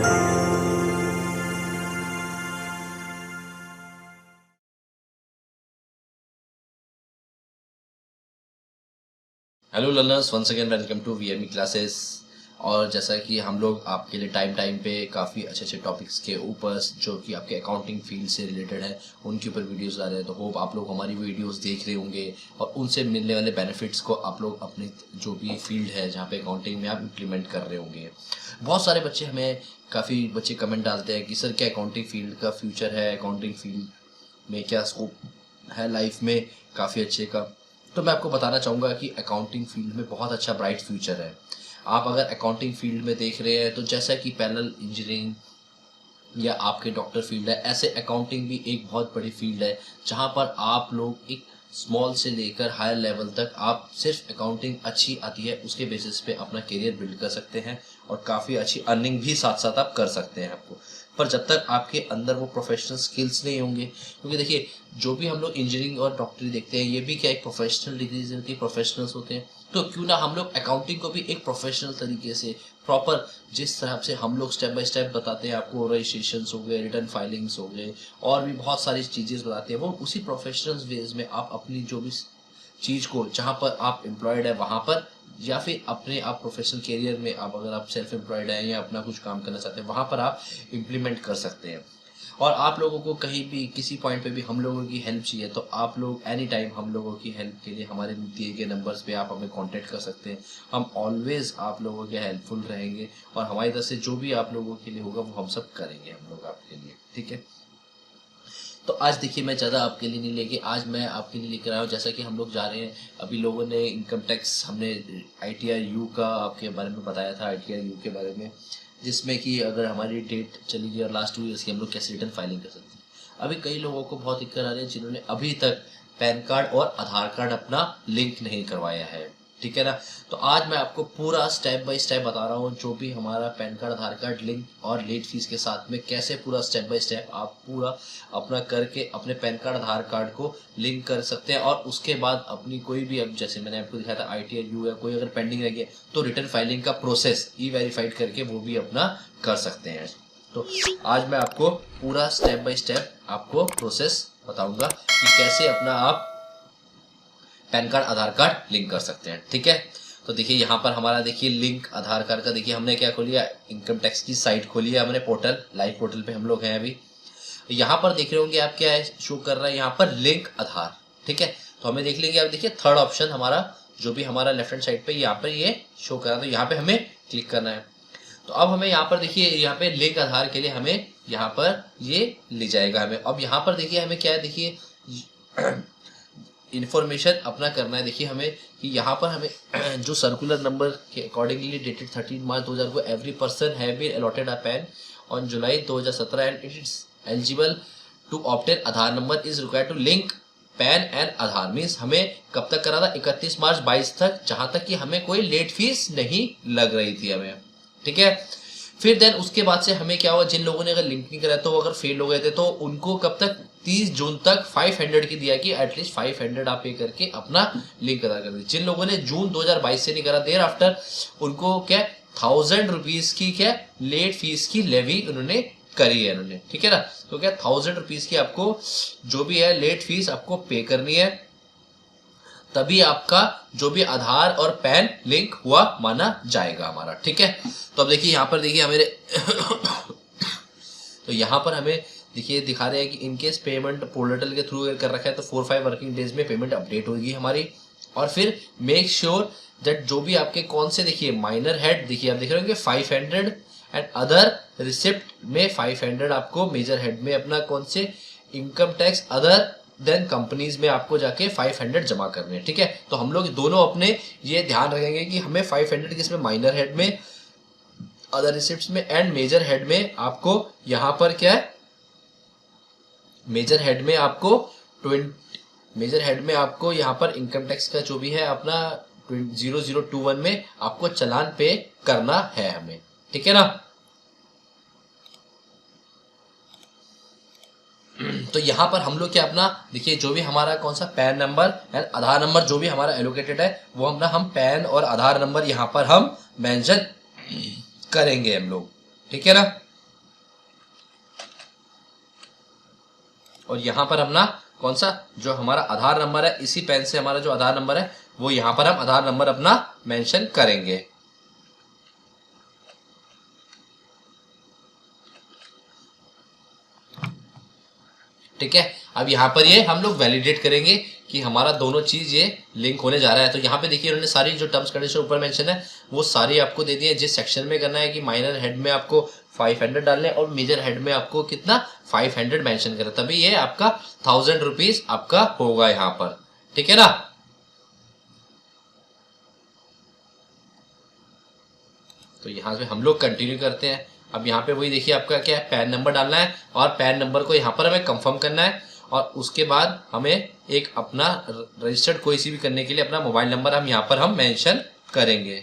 Hello learners, once again welcome to VME classes. और जैसा कि हम लोग आपके लिए टाइम पे काफ़ी अच्छे अच्छे टॉपिक्स के ऊपर जो कि आपके अकाउंटिंग फील्ड से रिलेटेड है उनके ऊपर वीडियोस ला रहे हैं। तो होप आप लोग हमारी वीडियोस देख रहे होंगे और उनसे मिलने वाले बेनिफिट्स को आप लोग अपने जो भी फील्ड है जहाँ पे अकाउंटिंग में आप इम्प्लीमेंट कर रहे होंगे। बहुत सारे बच्चे हमें काफ़ी बच्चे कमेंट डालते हैं कि सर क्या अकाउंटिंग फील्ड का फ्यूचर है, अकाउंटिंग फील्ड में क्या स्कोप है लाइफ में काफ़ी अच्छे का। तो मैं आपको बताना चाहूँगा कि अकाउंटिंग फील्ड में बहुत अच्छा ब्राइट फ्यूचर है। आप अगर अकाउंटिंग फील्ड में देख रहे हैं तो जैसा कि पैरेलल इंजीनियरिंग या आपके डॉक्टर फील्ड है, ऐसे अकाउंटिंग भी एक बहुत बड़ी फील्ड है जहाँ पर आप लोग एक स्मॉल से लेकर हायर लेवल तक आप सिर्फ अकाउंटिंग अच्छी आती है उसके बेसिस पे अपना करियर बिल्ड कर सकते हैं और काफ़ी अच्छी अर्निंग भी साथ साथ आप कर सकते हैं आपको। पर जब तक आपके अंदर वो प्रोफेशनल स्किल्स नहीं होंगे, क्योंकि देखिए जो भी हम लोग इंजीनियरिंग और डॉक्टरी देखते हैं ये भी क्या एक प्रोफेशनल डिग्रीज होती है, प्रोफेशनल्स होते हैं। तो क्यों ना हम लोग अकाउंटिंग को भी एक प्रोफेशनल तरीके से प्रॉपर जिस तरह से हम लोग स्टेप बाय स्टेप बताते हैं आपको, रजिस्ट्रेशन हो गए, रिटर्न फाइलिंग्स हो गए और भी बहुत सारी चीज़ें बताते हैं, वो उसी प्रोफेशनल वेज में आप अपनी जो भी चीज़ को जहाँ पर आप एम्प्लॉयड है वहाँ पर या फिर अपने आप प्रोफेशनल करियर में आप अगर आप सेल्फ एम्प्लॉयड हैं या अपना कुछ काम करना चाहते हैं वहाँ पर आप इम्प्लीमेंट कर सकते हैं। और आप लोगों को कहीं भी किसी पॉइंट पे भी हम लोगों की हेल्प चाहिए तो आप लोग एनी टाइम हम लोगों की हेल्प के लिए हमारे दिए गए नंबर्स पे आप हमें कांटेक्ट कर सकते हैं। हम ऑलवेज आप लोगों के हेल्पफुल रहेंगे और हमारी तरफ से जो भी आप लोगों के लिए होगा वो हम सब करेंगे हम लोग आपके लिए, ठीक है। तो आज देखिए मैं ज़्यादा आपके लिए नहीं लेके आज मैं आपके लिए लेकर आया हूँ। जैसा कि हम लोग जा रहे हैं, अभी लोगों ने इनकम टैक्स हमने ITR-U का आपके बारे में बताया था, ITR-U के बारे में, जिसमें कि अगर हमारी डेट चली गई और लास्ट 2 ईयर्स की हम लोग कैसे रिटर्न फाइलिंग कर सकते हैं। अभी कई लोगों को बहुत दिक्कत आ रही है जिन्होंने अभी तक पैन कार्ड और आधार कार्ड अपना लिंक नहीं करवाया है, ठीक है ना। तो आज मैं आपको पूरा स्टेप बाय स्टेप बता रहा हूँ जो भी हमारा पैन कार्ड आधार कार्ड लिंक और लेट फीस के साथ में कैसे पूरा स्टेप बाय स्टेप आप पूरा अपना करके अपने पैन कार्ड आधार कार्ड को लिंक कर सकते हैं। और उसके बाद अपनी कोई भी, अब जैसे मैंने आपको दिखाया था ITR-U या कोई अगर पेंडिंग रह गया तो रिटर्न फाइलिंग का प्रोसेस E-वेरीफाइड करके वो भी अपना कर सकते हैं। तो आज मैं आपको पूरा स्टेप बाय स्टेप आपको प्रोसेस बताऊंगा कि कैसे अपना आप पैन कार्ड आधार कार्ड लिंक कर सकते हैं, ठीक है। तो देखिए यहाँ पर हमारा देखिए लिंक आधार कार्ड का, देखिए हमने क्या खोली है, इनकम टैक्स की साइट खोली है हमने, पोर्टल, लाइव पोर्टल पे हम लोग हैं अभी। यहाँ पर देख रहे होंगे आप क्या है शो कर रहा है यहाँ पर लिंक आधार, ठीक है। तो हमें देख लेंगे, आप देखिए थर्ड ऑप्शन हमारा जो भी हमारा लेफ्ट हैंड साइड पे यहाँ पर ये शो कर रहा है, तो यहाँ पे हमें क्लिक करना है। तो अब हमें यहाँ पर देखिए यहाँ पे लिंक आधार के लिए हमें यहाँ पर ये ले जाएगा हमें। अब यहाँ पर देखिए हमें क्या है, देखिए इन्फॉर्मेशन अपना करना है। देखिए हमें कि यहाँ पर हमें जो सर्कुलर नंबर के अकॉर्डिंगली डेटेड 13 मार्च 2000 को every person have been allotted a PAN on July 2017 and it is eligible to obtain Aadhaar number is required to link PAN and Aadhaar. Means हमें कब तक करा था, 31 मार्च 22 तक, जहाँ तक कि हमें कोई लेट फीस नहीं लग रही थी हमें, ठीक है। फिर देन उसके बाद से हमें क्या हुआ, जिन लोगों ने अगर लिंक नहीं करा तो वो अगर फेल हो गए थे तो उनको कब तक, 30 जून तक 500 की दिया कि एटलीस्ट 500 आप पे करके अपना लिंक अदा कर दे। जिन लोगों ने जून 2022 से नहीं करा, देर आफ्टर उनको क्या 1000 रुपीज की क्या लेट फीस की लेवी उन्होंने करी है उन्होंने, ठीक है ना। तो क्या 1000 रुपीज की आपको जो भी है लेट फीस आपको पे करनी है, तभी आपका जो भी आधार और पैन लिंक हुआ माना जाएगा हमारा, ठीक है। तो अब देखिए यहाँ पर देखिए हमें तो यहाँ पर हमें देखिए दिखा रहे हैं कि इनकेस पेमेंट पोर्टल के थ्रू कर रखा है तो 4-5 वर्किंग डेज में पेमेंट अपडेट होगी हमारी। और फिर मेक श्योर दैट जो भी आपके कौन से, देखिए माइनर हेड, देखिए आप देख रहे होंगे 500 एंड अदर रिसिप्ट में 500 आपको, मेजर हेड में अपना कौन से income tax other than companies में आपको जाके 500 जमा करने हैं, ठीक है। तो हम लोग दोनों अपने ये ध्यान रखेंगे कि हमें 500 किसमें, माइनर हेड में, अदर रिसिप्ट्स में एंड मेजर हेड में आपको यहाँ पर क्या है, मेजर हेड में आपको 20, मेजर हेड में आपको यहाँ पर इनकम टैक्स का जो भी है अपना 0021 में आपको चालान पे करना है हमें, ठीक है ना। तो यहाँ पर हम लोग क्या अपना देखिए जो भी हमारा कौन सा pan number and Aadhaar number जो भी हमारा एलोकेटेड है वो हम पैन और आधार नंबर यहाँ पर हम मेंशन करेंगे हम लोग, ठीक है ना। और यहाँ पर अपना कौन सा जो हमारा आधार नंबर है, इसी पेन से हमारा जो आधार नंबर है वो यहाँ पर हम आधार नंबर अपना मेंशन करेंगे। ठीक है, अब यहाँ पर ये हम लोग वैलिडेट करेंगे कि हमारा दोनों चीज ये लिंक होने जा रहा है। तो यहाँ पे देखिए उन्होंने सारी जो टर्म्स कंडीशन ऊपर मेंशन है वो सारी आपको दे दी है। जिस सेक्शन में करना है कि माइनर हेड में आपको 500 डालने और मेजर हेड में आपको कितना 500 मेंशन करें, तभी ये आपका 1000 रुपीज आपका होगा यहाँ पर। ठीक है ना। तो यहाँ पे हम लोग कंटिन्यू करते हैं। अब यहाँ पे वही देखिए आपका क्या है, पैन नंबर डालना है और पैन नंबर को यहाँ पर हमें कंफर्म करना है और उसके बाद हमें एक अपना रजिस्टर्ड कोई सी भी करने के लिए अपना मोबाइल नंबर हम यहाँ पर हम मेंशन करेंगे।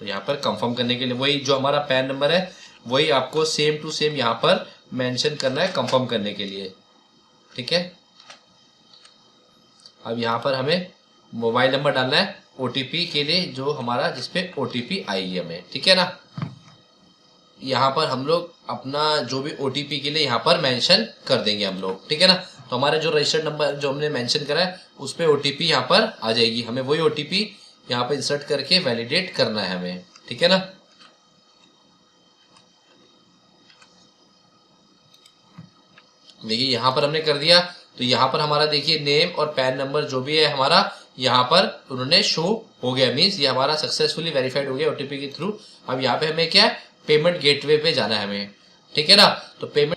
तो यहाँ पर कंफर्म करने के लिए वही जो हमारा पैन नंबर है वही आपको सेम टू सेम यहाँ पर मेंशन करना है कंफर्म करने के लिए। ठीक है, अब यहाँ पर हमें मोबाइल नंबर डालना है ओटीपी के लिए, जो हमारा जिसपे ओटीपी आई है हमें। ठीक है ना, यहाँ पर हम लोग अपना जो भी ओटीपी के लिए यहाँ पर मेंशन कर देंगे हम लोग। ठीक है ना, तो हमारा जो रजिस्टर्ड नंबर जो हमने मेंशन करा है उस पर ओटीपी यहाँ पर आ जाएगी। हमें वही ओटीपी यहाँ पर इंसर्ट करके वैलिडेट करना है हमें। ठीक है ना, देखिए यहाँ पर हमने कर दिया। तो यहाँ पर हमारा देखिए नेम और पैन नंबर जो भी है हमारा यहाँ पर उन्होंने शो हो गया, मीन्स ये हमारा सक्सेसफुली वेरीफाइड हो गया ओटीपी के थ्रू। अब यहाँ पे हमें क्या है, पेमेंट गेटवे पे जाना है हमें। ठीक है ना, तो पेमेंट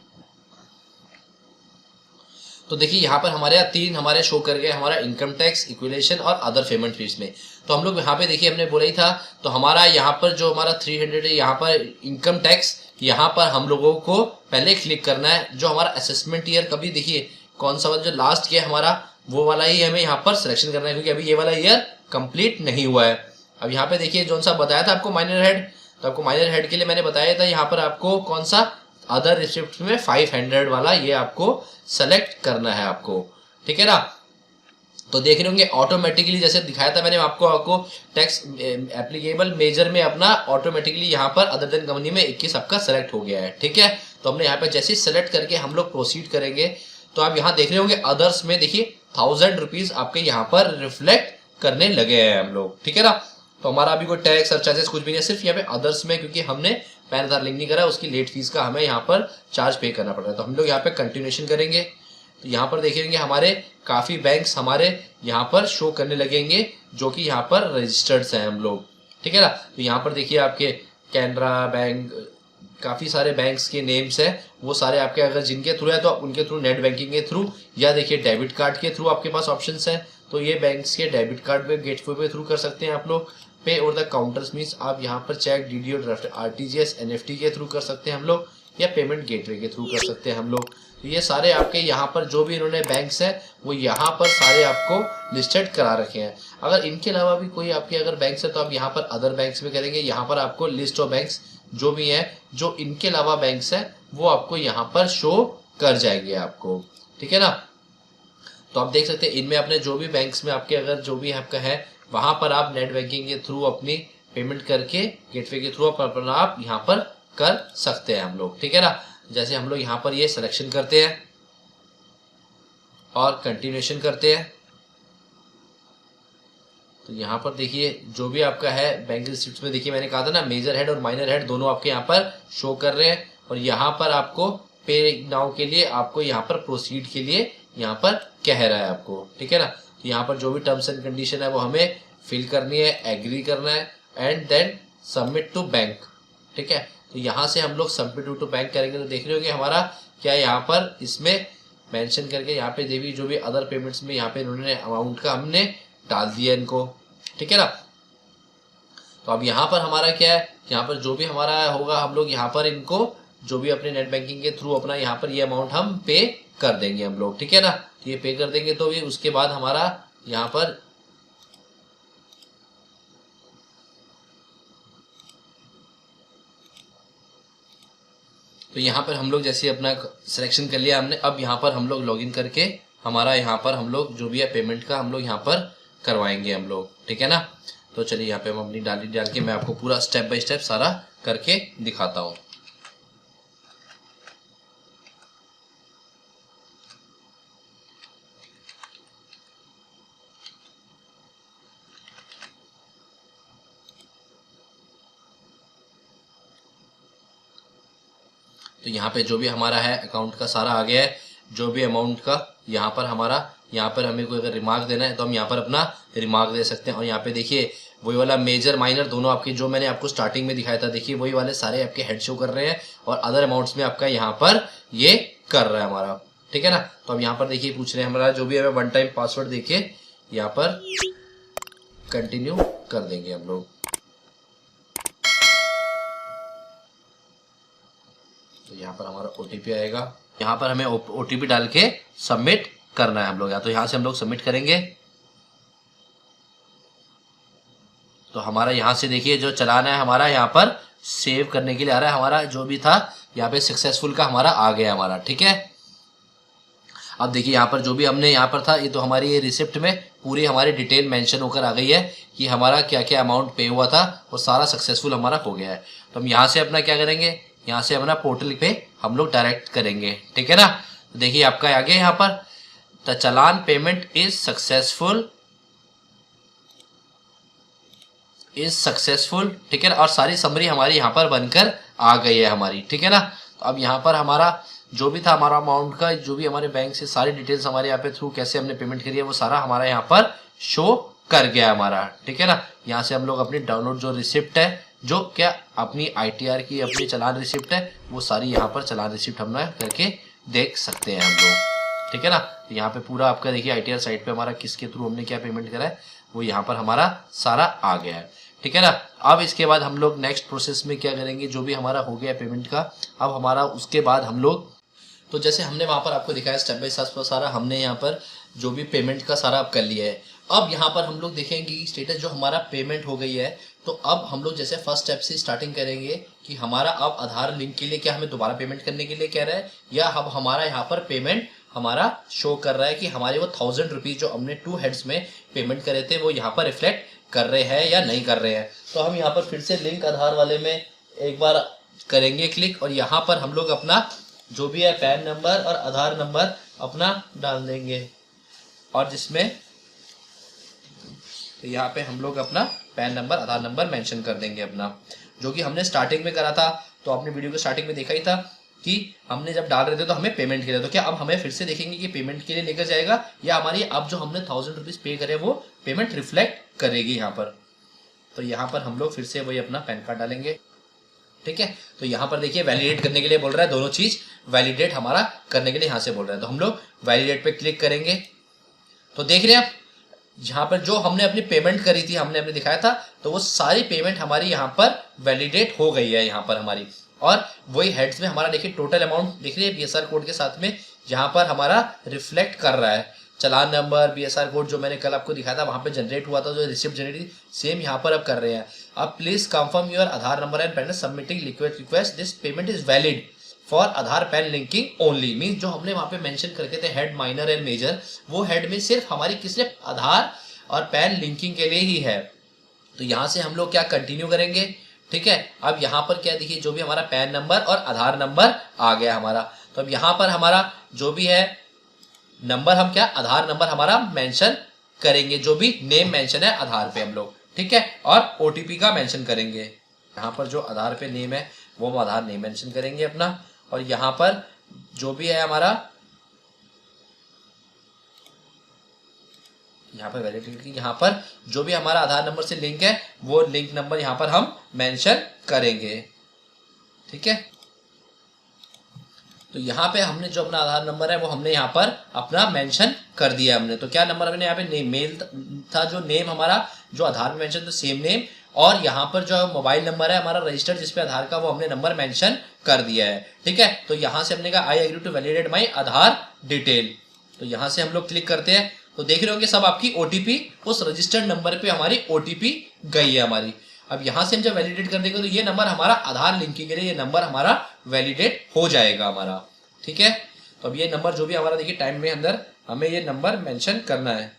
तो देखिए यहाँ पर हमारे यहाँ 3 हमारे शो कर गए, हमारा इनकम टैक्स, इक्विलेशन और अदर पेमेंट फीस में। तो हम लोग यहाँ पे देखिए हमने बोला ही था, तो हमारा यहाँ पर जो हमारा 300 है यहाँ पर इनकम टैक्स, यहाँ पर हम लोगों को पहले क्लिक करना है। जो हमारा असेसमेंट ईयर कभी देखिए कौन सा वाला जो लास्ट ईयर हमारा वो वाला ही हमें यहाँ पर सिलेक्शन करना है, क्योंकि अभी ये वाला ईयर कंप्लीट नहीं हुआ है। अब यहाँ पे देखिए जो सा बताया था आपको माइनर हेड, तो आपको माइनर हेड के लिए मैंने बताया था यहाँ पर आपको कौन सा अदर रिसिप्ट में 500 वाला ये आपको सेलेक्ट करना है आपको। ठीक है ना, तो देख रहे होंगे ऑटोमेटिकली जैसे दिखाया था मैंने आपको टैक्स एप्लीकेबल मेजर में अपना ऑटोमेटिकली यहाँ पर अदर देन कंपनी में 21 आपका सेलेक्ट हो गया है। ठीक है, तो हमने यहाँ पे जैसे सेलेक्ट करके हम लोग प्रोसीड करेंगे तो आप यहाँ देख रहे होंगे अदर्स में देखिए 1000 रुपीज आपके यहाँ पर रिफ्लेक्ट करने लगे हैं हम लोग। ठीक है ना, तो हमारा अभी कोई टैक्स और चार्जेस कुछ भी नहीं है, सिर्फ यहाँ पे अदर्स में क्योंकि हमने पैन आधार लिंक नहीं करा उसकी लेट फीस का हमें यहाँ पर चार्ज पे करना पड़ रहा है। तो हम लोग यहाँ पे कंटिन्यूएशन करेंगे। तो यहाँ पर देखेंगे हमारे काफी बैंक्स हमारे यहाँ पर शो करने लगेंगे जो कि यहाँ पर रजिस्टर्ड हैं हम लोग। ठीक है ना, तो यहाँ पर देखिए आपके कैनरा बैंक, काफी सारे बैंक्स के नेम्स हैं, वो सारे आपके अगर जिनके थ्रू है तो आप उनके थ्रू नेट बैंकिंग के थ्रू या देखिए डेबिट कार्ड के थ्रू आपके पास ऑप्शंस हैं। तो ये बैंक्स के डेबिट कार्ड पे गेटवे पे थ्रू कर सकते हैं आप लोग। पे और द काउंटर्स मीन्स आप यहाँ पर चेक, डीडी और आरटीजीएस, एनएफटी के थ्रू कर सकते हैं हम लोग, या पेमेंट गेटवे के थ्रू कर सकते हैं हम लोग। तो ये सारे आपके यहाँ पर जो भी इन्होंने बैंक्स हैं वो यहाँ पर सारे आपको लिस्टेड करा रखे हैं। अगर इनके अलावा भी कोई आपके अगर बैंक्स है तो आप यहाँ पर अदर बैंक्स में करेंगे, यहाँ पर आपको लिस्ट ऑफ बैंक्स जो भी है जो इनके अलावा बैंक्स है वो आपको यहाँ पर शो कर जाएंगे आपको। ठीक है ना, तो आप देख सकते हैं इनमें अपने जो भी बैंक्स में आपके अगर जो भी आपका है वहां पर आप नेट बैंकिंग के थ्रू अपनी पेमेंट करके गेटवे के थ्रू अपना आप यहाँ पर कर सकते हैं हम लोग। ठीक है ना, जैसे हम लोग यहाँ पर ये सिलेक्शन करते हैं और कंटिन्यूएशन करते हैं। तो यहाँ पर देखिए जो भी आपका है बैंक रिसिप्ट में देखिए मैंने कहा था ना मेजर हेड और माइनर हेड दोनों आपके यहाँ पर शो कर रहे हैं। और यहाँ पर आपको पे नाउ के लिए आपको यहाँ पर प्रोसीड के लिए यहाँ पर कह रहा है आपको। ठीक है ना, तो यहाँ पर जो भी टर्म्स एंड कंडीशन है वो हमें फिल करनी है, एग्री करना है and then submit to bank. ठीक है, तो यहाँ से हम लोग सबमिट टू बैंक करेंगे। तो देख रहे होंगे हमारा क्या यहाँ पर इसमें मेंशन करके यहाँ पे देवी जो भी अदर पेमेंट्स में यहाँ पे इन्होंने अमाउंट का हमने डाल दिया इनको। ठीक है ना, तो अब यहाँ पर हमारा क्या है, यहाँ पर जो भी हमारा होगा हम लोग यहाँ पर इनको जो भी अपने नेट बैंकिंग के थ्रू अपना यहाँ पर ये अमाउंट हम पे कर देंगे हम लोग। ठीक है ना, तो ये पे कर देंगे तो भी उसके बाद हमारा यहाँ पर तो यहाँ पर हम लोग जैसे अपना सिलेक्शन कर लिया हमने, अब यहाँ पर हम लोग लॉगिन करके हमारा यहाँ पर हम लोग जो भी है पेमेंट का हम लोग यहाँ पर करवाएंगे हम लोग। ठीक है ना, तो चलिए यहाँ पे हम अपनी डाल के मैं आपको पूरा स्टेप बाय स्टेप सारा करके दिखाता हूँ। तो यहाँ पे जो भी हमारा है अकाउंट का सारा आ गया है, जो भी अमाउंट का यहाँ पर हमारा, यहाँ पर हमें कोई अगर रिमार्क देना है तो हम यहाँ पर अपना रिमार्क दे सकते हैं। और यहाँ पे देखिए वही वाला मेजर माइनर दोनों आपके जो मैंने आपको स्टार्टिंग में दिखाया था, देखिए वही वाले सारे आपके हेड शो कर रहे हैं और अदर अमाउंट्स में आपका यहाँ पर ये कर रहा है हमारा, ठीक है ना। तो अब यहाँ पर देखिए पूछ रहे हैं हमारा जो भी हमें वन टाइम पासवर्ड देके यहाँ पर कंटिन्यू कर देंगे हम लोग। तो यहाँ पर हमारा OTP आएगा, यहाँ पर हमें OTP डाल के सबमिट करना है हम लोग। या तो यहाँ से हम लोग सबमिट करेंगे तो हमारा यहाँ से देखिए जो चलाना है हमारा यहाँ पर सेव करने के लिए आ रहा है, हमारा जो भी था यहाँ पे सक्सेसफुल का हमारा आ गया हमारा, ठीक है। अब देखिए यहाँ पर जो भी हमने यहाँ पर था ये तो हमारी ये रिसिप्ट में पूरी हमारी डिटेल मेंशन होकर आ गई है कि हमारा क्या क्या अमाउंट पे हुआ था और सारा सक्सेसफुल हमारा हो गया है। तो हम यहाँ से अपना क्या करेंगे, यहाँ से अपना पोर्टल पे हम लोग डायरेक्ट करेंगे, ठीक है ना। तो देखिए आपका आ गया यहाँ पर the challan payment is successful, ठीक है ना। और सारी समरी हमारी यहाँ पर बनकर आ गई है हमारी, ठीक है ना। तो अब यहाँ पर हमारा जो भी था हमारा अमाउंट का, जो भी हमारे बैंक से सारी डिटेल्स हमारे यहाँ पे थ्रू कैसे हमने पेमेंट करी है वो सारा हमारा यहाँ पर शो कर गया हमारा, ठीक है ना। यहाँ से हम लोग अपनी डाउनलोड जो रिसिप्ट है, जो क्या अपनी ITR की अपनी चालान रिसिप्ट है, वो सारी यहाँ पर चालान रिसिप्ट हम करके देख सकते हैं हम लोग, ठीक है ना। यहाँ पे पूरा आपका देखिए ITR साइट पे हमारा किसके थ्रू हमने क्या पेमेंट करा है वो यहाँ पर हमारा सारा आ गया है, ठीक है ना। अब इसके बाद हम लोग नेक्स्ट प्रोसेस में क्या करेंगे, जो भी हमारा हो गया पेमेंट का, अब हमारा उसके बाद हम लोग, तो जैसे हमने वहाँ पर आपको दिखाया स्टेप बाय स्टेप सारा हमने यहाँ पर जो भी पेमेंट का सारा अब कर लिया है। अब यहाँ पर हम लोग देखेंगे स्टेटस जो हमारा पेमेंट हो गई है। तो अब हम लोग जैसे फर्स्ट स्टेप से स्टार्टिंग करेंगे कि हमारा अब आधार लिंक के लिए क्या हमें दोबारा पेमेंट करने के लिए कह रहा है, या अब हमारा यहाँ पर पेमेंट हमारा शो कर रहा है कि हमारे वो 1000 रुपीज़ जो हमने 2 हेड्स में पेमेंट करे थे वो यहाँ पर रिफ्लेक्ट कर रहे हैं या नहीं कर रहे हैं। तो हम यहाँ पर फिर से लिंक आधार वाले में एक बार करेंगे क्लिक और यहाँ पर हम लोग अपना जो भी है पैन नंबर और आधार नंबर अपना डाल देंगे, और जिसमें तो यहाँ पे हम लोग अपना पैन नंबर आधार नंबर मेंशन कर देंगे अपना, जो कि हमने स्टार्टिंग में करा था। तो आपने वीडियो को स्टार्टिंग में देखा ही था कि हमने जब डाल रहे थे तो हमें पेमेंट के लिए, तो क्या अब हमें फिर से देखेंगे कि पेमेंट के लिए लेकर जाएगा या हमारी अब जो हमने 1000 रुपीज़ पे करे वो पेमेंट रिफ्लेक्ट करेगी यहाँ पर। तो यहाँ पर हम लोग फिर से वही अपना पैन कार्ड डालेंगे, ठीक है। तो यहाँ पर देखिए वैलिडेट करने के लिए बोल रहा है, दोनों चीज़ वैलिडेट हमारा करने के लिए यहाँ से बोल रहा है। तो हम लोग वैलिडेट पे क्लिक करेंगे तो देख रहे हैं आप यहाँ पर जो हमने अपनी पेमेंट करी थी, हमने अपने दिखाया था, तो वो सारी पेमेंट हमारी यहाँ पर वैलिडेट हो गई है यहाँ पर हमारी। और वही हेड्स में हमारा देखिए टोटल अमाउंट दिख रही है BSR कोड के साथ में, यहाँ पर हमारा रिफ्लेक्ट कर रहा है। चालान नंबर BSR कोड जो मैंने कल आपको दिखाया था वहाँ पे जनरेट हुआ था, जो रिसिप्ट जनरेट सेम यहाँ पर अब कर रहे हैं। अब please confirm your Aadhaar number and pan submitting liquid request, this payment is valid for Aadhaar PAN linking only. Means जो हमने वहाँ पे मेंशन करके थे हेड माइनर एंड मेजर, वो हेड में सिर्फ हमारी किसने आधार और पैन लिंकिंग के लिए ही है। तो यहाँ से हम लोग क्या कंटिन्यू करेंगे, ठीक है। अब यहाँ पर क्या देखिए जो भी हमारा पैन नंबर और आधार नंबर आ गया हमारा। तो अब यहाँ पर हमारा जो भी है नंबर हम क्या आधार नंबर हमारा मेंशन करेंगे, जो भी नेम मेंशन है आधार पे हम लोग, ठीक है। और OTP का मेंशन करेंगे। यहाँ पर जो आधार पे नेम है वो हम आधार नेम मेंशन करेंगे अपना, और यहाँ पर जो भी है हमारा यहाँ पर वैलिडिटी, यहाँ पर जो भी हमारा आधार नंबर से लिंक है वो लिंक नंबर यहाँ पर हम मेंशन करेंगे, ठीक है। तो यहाँ पे हमने जो अपना आधार नंबर है वो हमने यहाँ पर अपना मेंशन कर दिया हमने। तो क्या नंबर हमने यहाँ पे नेम मेल था, जो नेम हमारा जो आधार में मेंशन तो सेम नेम, और यहाँ पर जो मोबाइल नंबर है हमारा रजिस्टर्ड जिसपे आधार का वो हमने नंबर मेंशन कर दिया है, ठीक है। तो यहाँ से हमने कहा I agree to validate my Aadhaar detail. तो यहाँ से हम लोग क्लिक करते हैं तो देख रहे होंगे सब आपकी OTP उस रजिस्टर्ड नंबर पे हमारी OTP गई है हमारी। अब यहाँ से हम जब वैलिडेट कर देंगे तो ये नंबर हमारा आधार लिंकिंग के लिए ये नंबर हमारा वैलिडेट हो जाएगा हमारा, ठीक है। तो अब ये नंबर जो भी हमारा देखिए टाइम में अंदर हमें ये नंबर मेंशन करना है।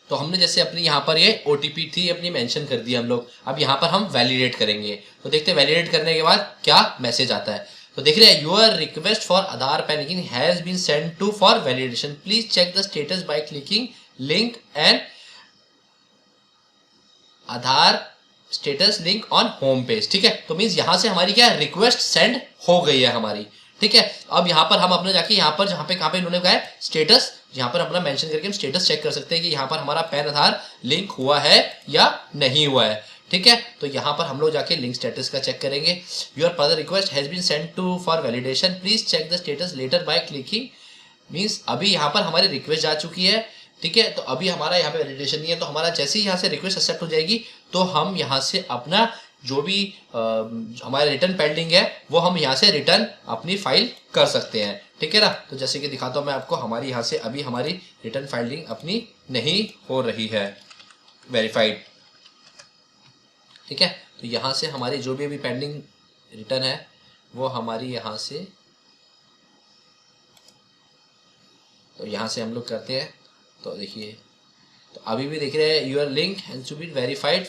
तो हमने जैसे अपनी यहाँ पर ये OTP थी अपनी मेंशन कर दी हम लोग। अब यहाँ पर हम वैलिडेट करेंगे तो देखते हैं वैलिडेट करने के बाद क्या मैसेज आता है। तो देख रहे हैं your request for Aadhaar PAN linking has been send to for validation, please check the status by clicking link and Aadhaar status link on home page, ठीक है। तो मीन्स यहाँ से हमारी क्या रिक्वेस्ट सेंड हो गई है हमारी, ठीक है। अब यहाँ पर हम अपने जाके यहाँ पर जहाँ पे इन्होंने कहा है स्टेटस, यहाँ पर अपना मेंशन करके हम स्टेटस चेक कर सकते हैं कि यहाँ पर हमारा पैन आधार लिंक हुआ है या नहीं हुआ है, ठीक है। तो यहाँ पर हम लोग जाके लिंक स्टेटस का चेक करेंगे। Your further request has been send to for validation, please check the status letter by clicking. Means अभी यहाँ पर हमारी रिक्वेस्ट जा चुकी है, ठीक है। तो अभी हमारा यहाँ पे वैलिडेशन नहीं है, तो हमारा जैसे ही यहाँ से रिक्वेस्ट एक्सेप्ट हो जाएगी तो हम यहाँ से अपना जो भी हमारा रिटर्न पेंडिंग है वो हम यहाँ से रिटर्न अपनी फाइल कर सकते हैं, ठीक है ना। तो जैसे कि दिखाता हूँ मैं आपको, हमारी यहाँ से अभी हमारी रिटर्न फाइलिंग अपनी नहीं हो रही है वेरीफाइड, ठीक है। तो यहाँ से हमारी जो भी अभी पेंडिंग रिटर्न है वो हमारी यहाँ से, तो यहाँ से हम लोग करते हैं। तो देखिए, तो अभी भी देख रहे हैं your link has to be verified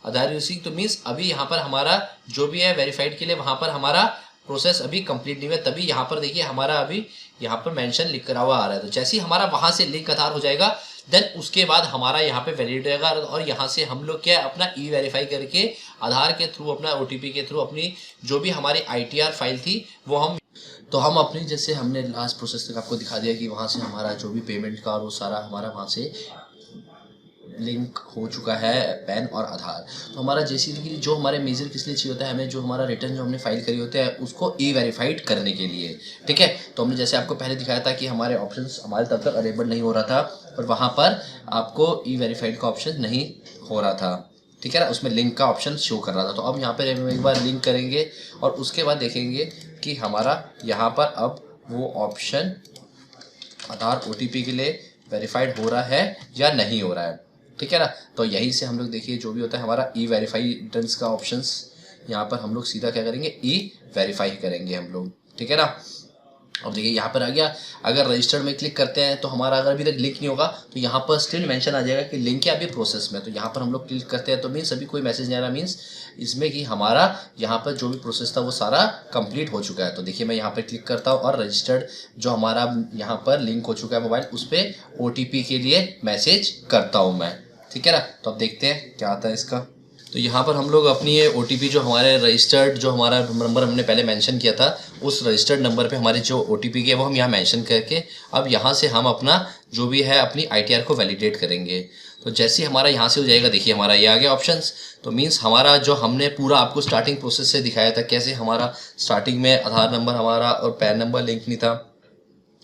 Aadhaar using, तो मीन्स अभी यहाँ पर हमारा जो भी है वेरीफाइड के लिए वहाँ पर हमारा प्रोसेस अभी कंप्लीट नहीं हुआ, तभी यहाँ पर देखिए हमारा अभी यहाँ पर मेंशन लिख करा हुआ आ रहा है। तो जैसे ही हमारा वहाँ से लिंक आधार हो जाएगा देन उसके बाद हमारा यहाँ पे वैलिड रहेगा, और यहाँ से हम लोग क्या अपना ई वेरीफाई करके आधार के थ्रू, अपना OTP के थ्रू अपनी जो भी हमारी ITR फाइल थी वो हम, तो हम अपनी जैसे हमने लास्ट प्रोसेस तक आपको दिखा दिया कि वहाँ से हमारा जो भी पेमेंट का वो सारा हमारा वहाँ से लिंक हो चुका है पैन और आधार। तो हमारा जैसे कि जो हमारे मेजर किस लिए चाहिए होता है, हमें जो हमारा रिटर्न जो हमने फाइल करी होते हैं उसको ई वेरीफाइड करने के लिए, ठीक है। तो हमने जैसे आपको पहले दिखाया था कि हमारे ऑप्शंस हमारे तब तक अवेलेबल नहीं हो रहा था और वहाँ पर आपको ई वेरीफाइड का ऑप्शन नहीं हो रहा था, ठीक है ना, उसमें लिंक का ऑप्शन शो कर रहा था। तो अब यहाँ पर हम एक बार लिंक करेंगे और उसके बाद देखेंगे कि हमारा यहाँ पर अब वो ऑप्शन आधार OTP के लिए वेरीफाइड हो रहा है या नहीं हो रहा है, ठीक है ना। तो यहीं से हम लोग देखिए जो भी होता है हमारा ई वेरीफाई रिटर्न्स का ऑप्शंस, यहाँ पर हम लोग सीधा क्या करेंगे, ई वेरीफाई करेंगे हम लोग, ठीक है ना। अब देखिए यहाँ पर आ गया, अगर रजिस्टर्ड में क्लिक करते हैं तो हमारा अगर अभी तक लिंक नहीं होगा तो यहाँ पर स्टिल मेंशन आ जाएगा कि लिंक है अभी प्रोसेस में। तो यहाँ पर हम लोग क्लिक करते हैं तो मीन्स अभी कोई मैसेज नहीं आ रहा, मीन्स इसमें कि हमारा यहाँ पर जो भी प्रोसेस था वो सारा कंप्लीट हो चुका है। तो देखिए मैं यहाँ पर क्लिक करता हूँ और रजिस्टर्ड जो हमारा यहाँ पर लिंक हो चुका है मोबाइल, उस पर OTP के लिए मैसेज करता हूँ मैं, ठीक है ना। तो अब देखते हैं क्या आता है इसका। तो यहाँ पर हम लोग अपनी ये OTP जो हमारे रजिस्टर्ड जो हमारा नंबर हमने पहले मेंशन किया था उस रजिस्टर्ड नंबर पे हमारी जो OTP की है वो हम यहाँ मेंशन करके अब यहाँ से हम अपना जो भी है अपनी ITR को वैलिडेट करेंगे। तो जैसे ही हमारा यहाँ से हो जाएगा, देखिए हमारा ये आ गया ऑप्शंस। तो मीन्स हमारा जो हमने पूरा आपको स्टार्टिंग प्रोसेस से दिखाया था कैसे हमारा स्टार्टिंग में आधार नंबर हमारा और पैन नंबर लिंक नहीं था,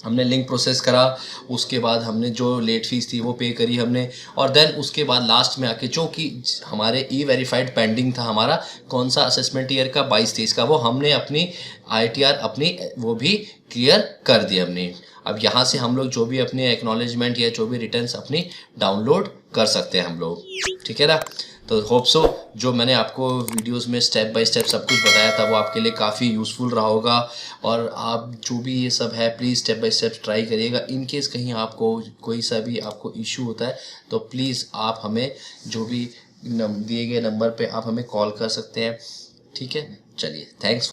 हमने लिंक प्रोसेस करा, उसके बाद हमने जो लेट फीस थी वो पे करी हमने, और देन उसके बाद लास्ट में आके जो कि हमारे ई वेरीफाइड पेंडिंग था हमारा कौन सा असेसमेंट ईयर का 22-23 का, वो हमने अपनी ITR अपनी वो भी क्लियर कर दी हमने। अब यहाँ से हम लोग जो भी अपने एक्नॉलेजमेंट या जो भी रिटर्न्स अपनी डाउनलोड कर सकते हैं हम लोग, ठीक है ना। तो होप सो जो मैंने आपको वीडियोस में स्टेप बाय स्टेप सब कुछ बताया था वो आपके लिए काफ़ी यूज़फुल रहा होगा, और आप जो भी ये सब है please step by step try करिएगा। इन केस कहीं आपको कोई सा भी आपको इशू होता है तो प्लीज़ आप हमें जो भी दिए गए नंबर पे आप हमें कॉल कर सकते हैं, ठीक है। चलिए, थैंक्स।